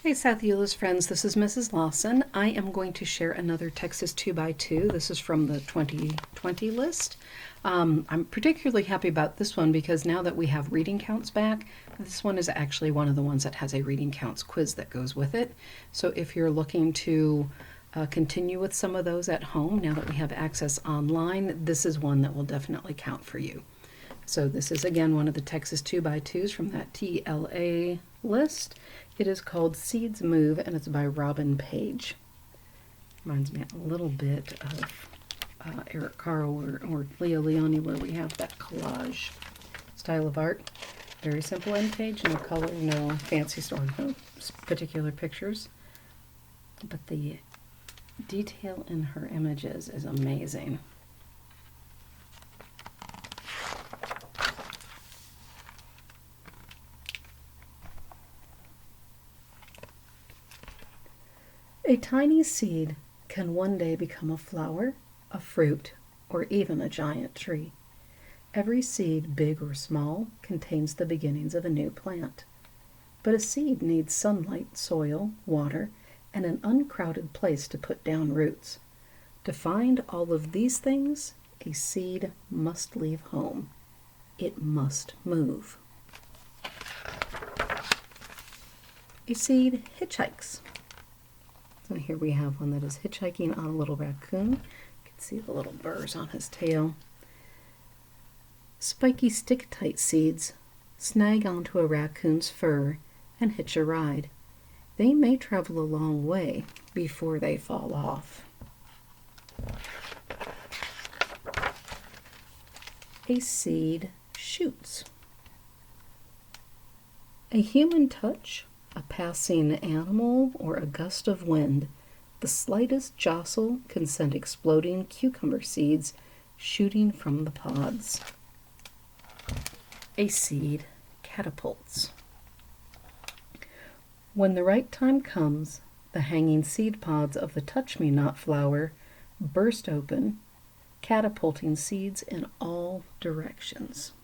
Hey South Euless friends, this is Mrs. Lawson. I am going to share another Texas 2x2. This is from the 2020 list. I'm particularly happy about this one because now that we have reading counts back, this one is actually one of the ones that has a reading counts quiz that goes with it. So if you're looking to continue with some of those at home, now that we have access online, this is one that will definitely count for you. So this is again one of the Texas 2x2s from that TLA list. It is called Seeds Move and it's by Robin Page. Reminds me a little bit of Eric Carle or Leah Leone, where we have that collage style of art. Very simple end page, no color, no fancy story, no particular pictures. But the detail in her images is amazing. A tiny seed can one day become a flower, a fruit, or even a giant tree. Every seed, big or small, contains the beginnings of a new plant. But a seed needs sunlight, soil, water, and an uncrowded place to put down roots. To find all of these things, a seed must leave home. It must move. A seed hitchhikes. So here we have one that is hitchhiking on a little raccoon. You can see the little burrs on his tail. Spiky stick-tight seeds snag onto a raccoon's fur and hitch a ride. They may travel a long way before they fall off. A seed shoots. A human touch, a passing animal, or a gust of wind, the slightest jostle can send exploding cucumber seeds shooting from the pods. A seed catapults. When the right time comes, the hanging seed pods of the touch-me-not flower burst open, catapulting seeds in all directions.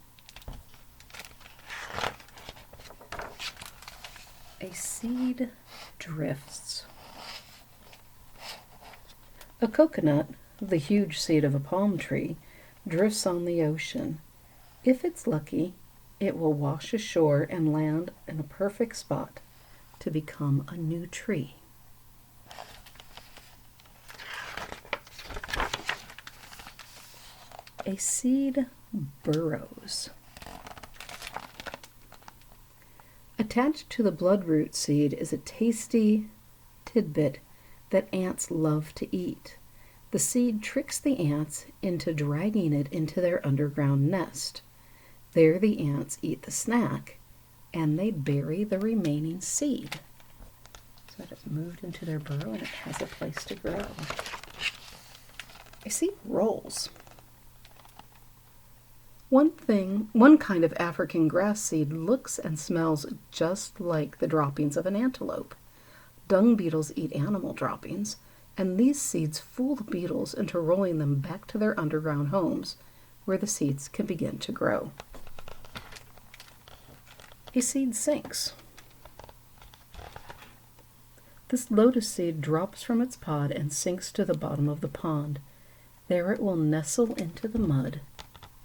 A seed drifts. A coconut, the huge seed of a palm tree, drifts on the ocean. If it's lucky, it will wash ashore and land in a perfect spot to become a new tree. A seed burrows. Attached to the bloodroot seed is a tasty tidbit that ants love to eat. The seed tricks the ants into dragging it into their underground nest. There the ants eat the snack, and they bury the remaining seed. So that it's moved into their burrow and it has a place to grow. A seed rolls. One kind of African grass seed looks and smells just like the droppings of an antelope. Dung beetles eat animal droppings, and these seeds fool the beetles into rolling them back to their underground homes, where the seeds can begin to grow. A seed sinks. This lotus seed drops from its pod and sinks to the bottom of the pond. There it will nestle into the mud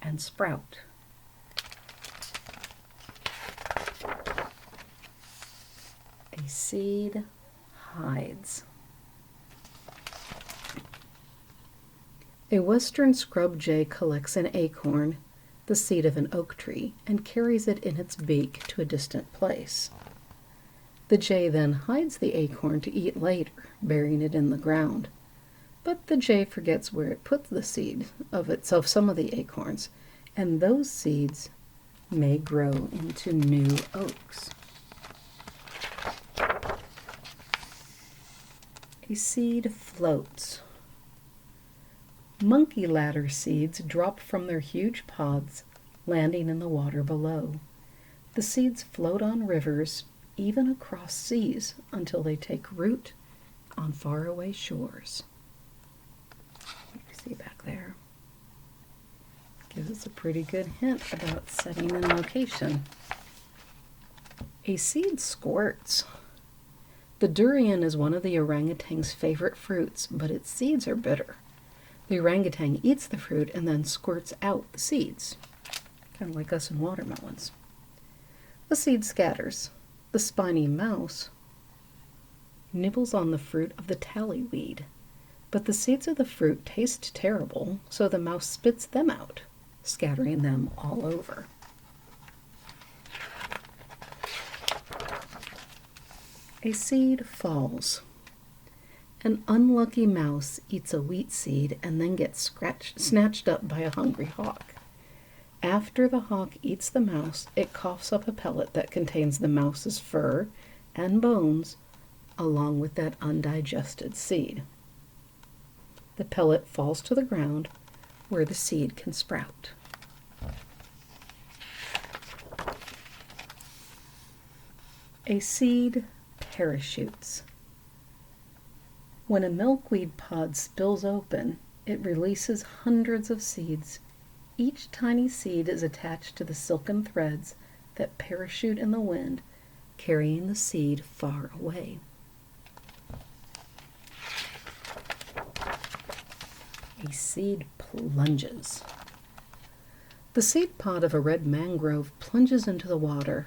and sprout. A seed hides. A western scrub jay collects an acorn, the seed of an oak tree, and carries it in its beak to a distant place. The jay then hides the acorn to eat later, burying it in the ground. But the jay forgets where it put the seed of some of the acorns, and those seeds may grow into new oaks. A seed floats. Monkey ladder seeds drop from their huge pods, landing in the water below. The seeds float on rivers, even across seas, until they take root on faraway shores. See back there. Gives us a pretty good hint about setting and location. A seed squirts. The durian is one of the orangutan's favorite fruits, but its seeds are bitter. The orangutan eats the fruit and then squirts out the seeds, kind of like us in watermelons. The seed scatters. The spiny mouse nibbles on the fruit of the tallyweed, but the seeds of the fruit taste terrible, so the mouse spits them out, scattering them all over. A seed falls. An unlucky mouse eats a wheat seed and then gets snatched up by a hungry hawk. After the hawk eats the mouse, it coughs up a pellet that contains the mouse's fur and bones, along with that undigested seed. The pellet falls to the ground where the seed can sprout. A seed parachutes. When a milkweed pod spills open, it releases hundreds of seeds. Each tiny seed is attached to the silken threads that parachute in the wind, carrying the seed far away. A seed plunges. The seed pod of a red mangrove plunges into the water.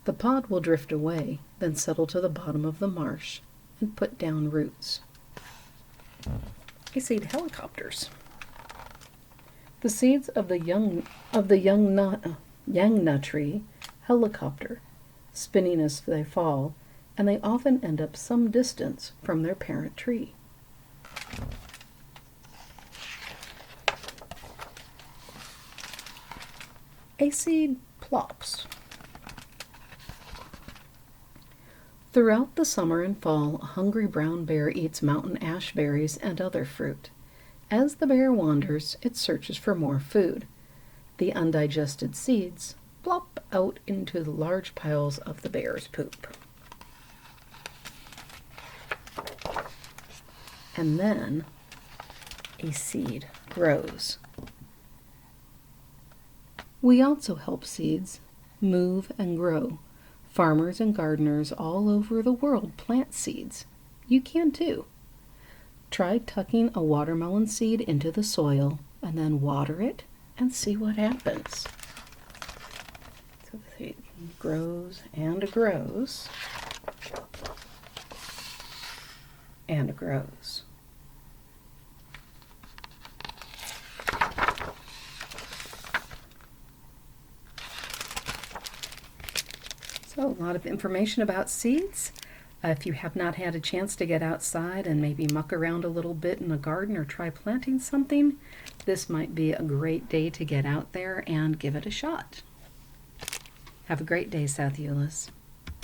The pod will drift away, then settle to the bottom of the marsh and put down roots. A seed helicopters. The seeds of the yangna tree helicopter, spinning as they fall, and they often end up some distance from their parent tree. A seed plops. Throughout the summer and fall, a hungry brown bear eats mountain ash berries and other fruit. As the bear wanders, it searches for more food. The undigested seeds plop out into the large piles of the bear's poop. And then a seed grows. We also help seeds move and grow. Farmers and gardeners all over the world plant seeds. You can too. Try tucking a watermelon seed into the soil and then water it and see what happens. So the seed grows and grows and grows. So a lot of information about seeds. If you have not had a chance to get outside and maybe muck around a little bit in a garden or try planting something, this might be a great day to get out there and give it a shot. Have a great day, South Euless.